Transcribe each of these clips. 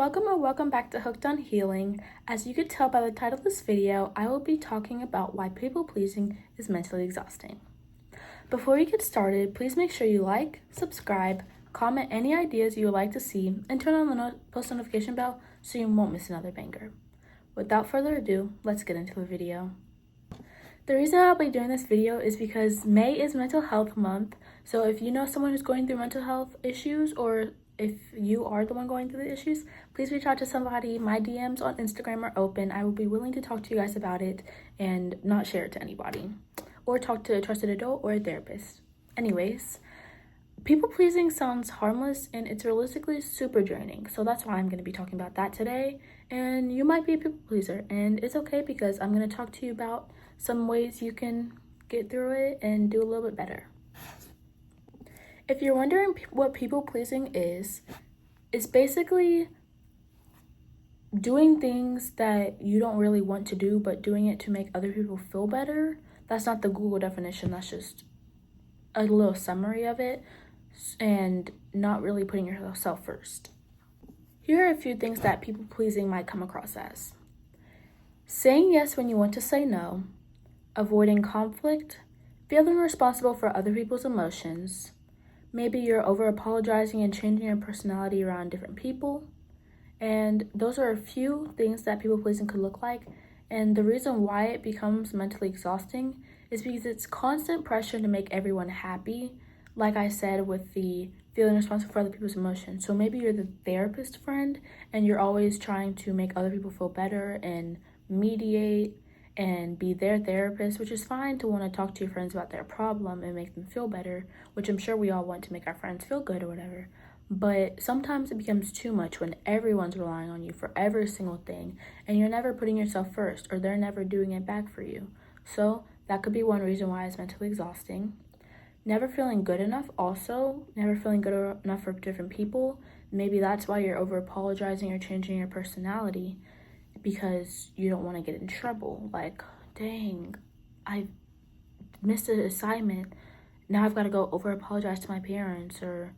welcome or welcome back to Hooked on Healing. As you could tell by the title of this video, I will be talking about why people pleasing is mentally exhausting. Before we get started, please make sure you like, subscribe, comment any ideas you would like to see, and turn on the post notification bell so you won't miss another banger. Without further ado, let's get into the video. The reason I'll be doing this video is because May is Mental Health Month, so if you know someone who's going through mental health issues, or if you are the one going through the issues, please reach out to somebody. My DMs on Instagram are open. I will be willing to talk to you guys about it and not share it to anybody, or talk to a trusted adult or a therapist. Anyways, people pleasing sounds harmless and it's realistically super draining, so that's why I'm going to be talking about that today. And you might be a people pleaser, and it's okay because I'm going to talk to you about some ways you can get through it and do a little bit better. If you're wondering what people pleasing is, it's basically doing things that you don't really want to do, but doing it to make other people feel better. That's not the Google definition, that's just a little summary of it, and not really putting yourself first. Here are a few things that people pleasing might come across as: saying yes when you want to say no, avoiding conflict, feeling responsible for other people's emotions. Maybe you're over apologizing and changing your personality around different people. And those are a few things that people pleasing could look like. And the reason why it becomes mentally exhausting is because it's constant pressure to make everyone happy. Like I said, with the feeling responsible for other people's emotions. So maybe you're the therapist friend and you're always trying to make other people feel better and mediate and be their therapist, which is fine to want to talk to your friends about their problem and make them feel better, which I'm sure we all want to make our friends feel good or whatever. But sometimes it becomes too much when everyone's relying on you for every single thing and you're never putting yourself first, or they're never doing it back for you. So that could be one reason why it's mentally exhausting. Never feeling good enough also, never feeling good enough for different people. Maybe that's why you're over apologizing or changing your personality, because you don't want to get in trouble. Like, dang, I missed an assignment, now I've got to go over apologize to my parents. Or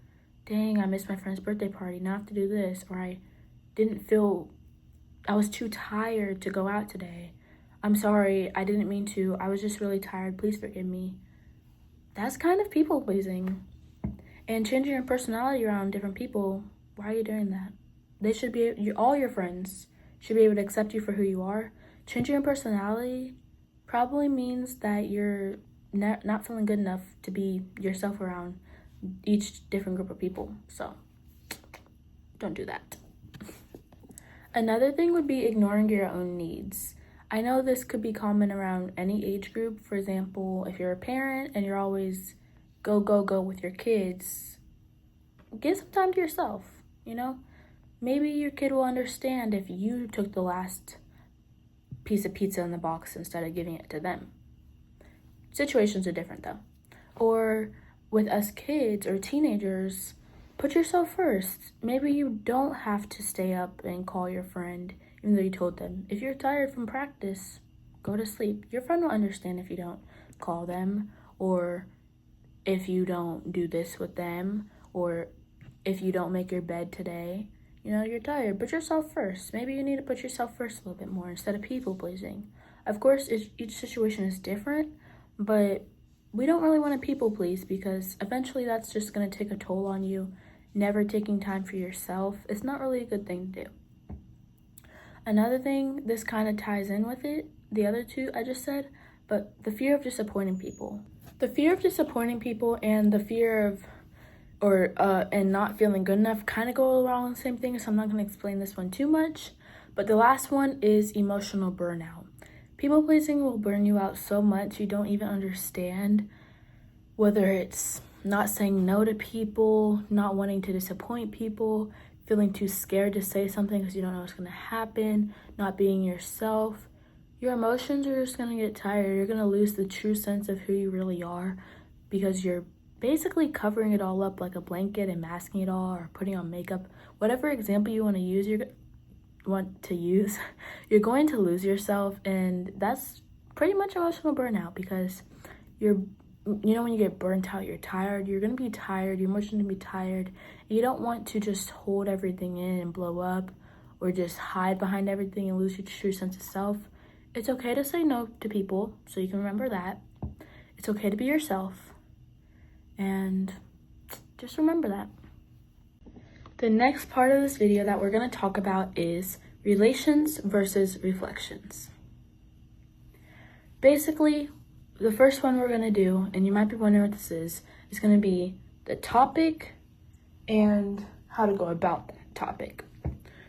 dang, I missed my friend's birthday party, now I have to do this. Or I was too tired to go out today, I'm sorry, I didn't mean to, I was just really tired, please forgive me. That's kind of people pleasing. And changing your personality around different people, why are you doing that? They should be, all your friends should be able to accept you for who you are. Changing your personality probably means that you're not feeling good enough to be yourself around each different group of people. So don't do that. Another thing would be ignoring your own needs. I know this could be common around any age group. For example, if you're a parent and you're always go with your kids, give some time to yourself, you know? Maybe your kid will understand if you took the last piece of pizza in the box instead of giving it to them. Situations are different though. Or with us kids or teenagers, put yourself first. Maybe you don't have to stay up and call your friend even though you told them. If you're tired from practice, go to sleep. Your friend will understand if you don't call them, or if you don't do this with them, or if you don't make your bed today. You know, you're tired. Put yourself first. Maybe you need to put yourself first a little bit more instead of people pleasing. Of course, each situation is different, but we don't really want to people please because eventually that's just going to take a toll on you. Never taking time for yourself, it's not really a good thing to do. Another thing, this kind of ties in with it, the other two I just said, but the fear of disappointing people. The fear of disappointing people and the fear of and not feeling good enough kind of go around the same thing, so I'm not going to explain this one too much. But the last one is emotional burnout. People pleasing will burn you out so much you don't even understand, whether it's not saying no to people, not wanting to disappoint people, feeling too scared to say something because you don't know what's going to happen, not being yourself. Your emotions are just going to get tired. You're going to lose the true sense of who you really are because you're basically covering it all up like a blanket and masking it all, or putting on makeup. Whatever example you want to use, you're going to lose yourself, and that's pretty much emotional burnout because when you get burnt out, you're tired, you're going to be tired, your emotions going to be tired, and you don't want to just hold everything in and blow up or just hide behind everything and lose your true sense of self. It's okay to say no to people, so you can remember that. It's okay to be yourself, and just remember that. The next part of this video that we're going to talk about is relations versus reflections. Basically, the first one we're going to do, and you might be wondering what this is going to be the topic and how to go about that topic.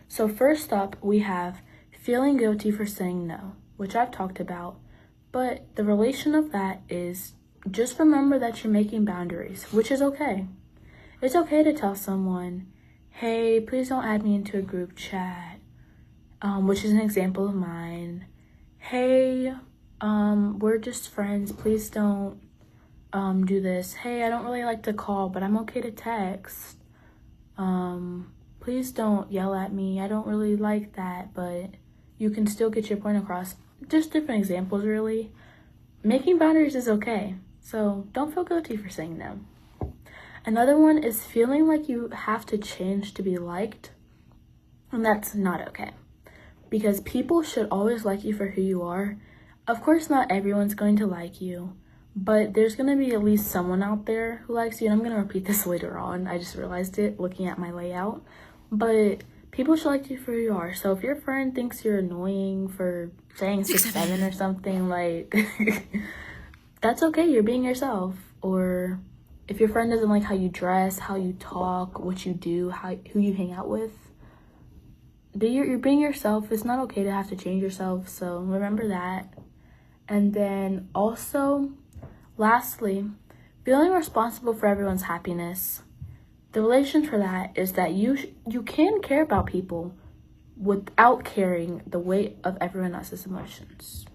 So first up, we have feeling guilty for saying no, which I've talked about, but the relation of that is just remember that you're making boundaries, which is okay. It's okay to tell someone, hey, please don't add me into a group chat, which is an example of mine. Hey, we're just friends, please don't do this. Hey, I don't really like to call, but I'm okay to text. Please don't yell at me. I don't really like that, but you can still get your point across. Just different examples, really. Making boundaries is okay, so don't feel guilty for saying no. Another one is feeling like you have to change to be liked, and that's not okay. Because people should always like you for who you are. Of course, not everyone's going to like you, but there's going to be at least someone out there who likes you, and I'm going to repeat this later on. I just realized it looking at my layout. But people should like you for who you are. So if your friend thinks you're annoying for saying 6'7" or something, like, that's okay. You're being yourself. Or if your friend doesn't like how you dress, how you talk, what you do, who you hang out with, you're being yourself. It's not okay to have to change yourself. So remember that. And then also, lastly, feeling responsible for everyone's happiness. The relation for that is that you can care about people without carrying the weight of everyone else's emotions.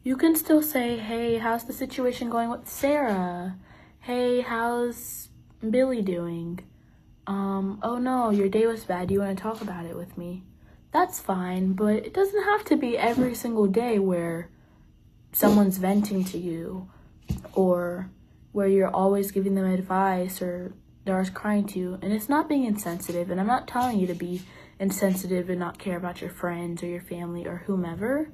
You can still say, hey, how's the situation going with Sarah? Hey, how's Billy doing? Oh no, your day was bad. Do you want to talk about it with me? That's fine, but it doesn't have to be every single day where someone's venting to you or where you're always giving them advice or they're crying to you. And it's not being insensitive, and I'm not telling you to be insensitive and not care about your friends or your family or whomever.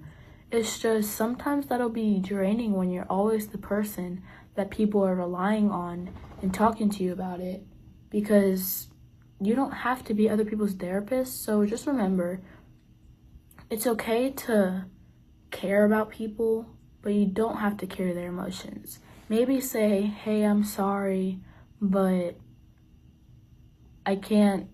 It's just sometimes that'll be draining when you're always the person that people are relying on and talking to you about it, because you don't have to be other people's therapist. So just remember, it's okay to care about people, but you don't have to carry their emotions. Maybe say, hey, I'm sorry, but I can't,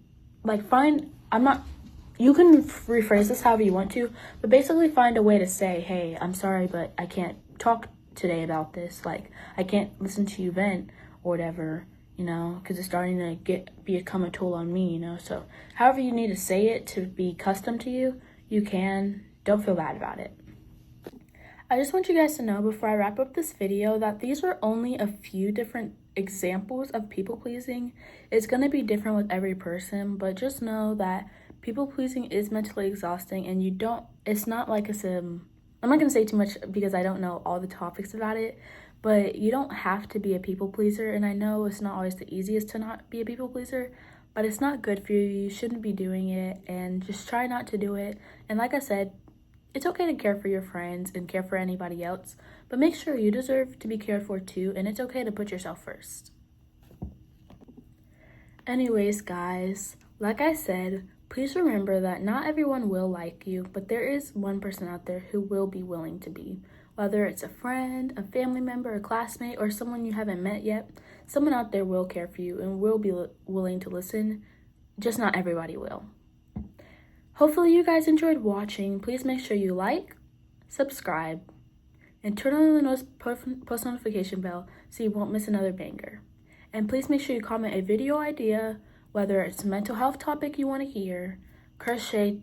you can rephrase this however you want to, but basically find a way to say, hey, I'm sorry, but I can't talk today about this. Like, I can't listen to you vent or whatever, because it's starting to become a toll on me, So however you need to say it to be custom to you, you can. Don't feel bad about it. I just want you guys to know before I wrap up this video that these are only a few different examples of people pleasing. It's going to be different with every person, but just know that people pleasing is mentally exhausting, and it's not like I'm not going to say too much because I don't know all the topics about it, but you don't have to be a people pleaser. And I know it's not always the easiest to not be a people pleaser, but it's not good for you. You shouldn't be doing it, and just try not to do it. And like I said, it's okay to care for your friends and care for anybody else, but make sure you deserve to be cared for too, and it's okay to put yourself first. Anyways, guys, like I said, please remember that not everyone will like you, but there is one person out there who will be willing to be. Whether it's a friend, a family member, a classmate, or someone you haven't met yet, someone out there will care for you and will be willing to listen, just not everybody will. Hopefully you guys enjoyed watching. Please make sure you like, subscribe, and turn on the post notification bell so you won't miss another banger. And please make sure you comment a video idea, whether it's a mental health topic you want to hear, crochet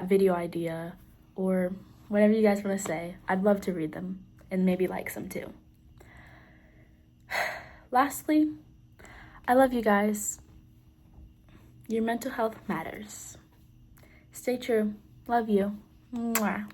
video idea, or whatever you guys want to say. I'd love to read them and maybe like some too. Lastly, I love you guys. Your mental health matters. Stay true. Love you. Mwah.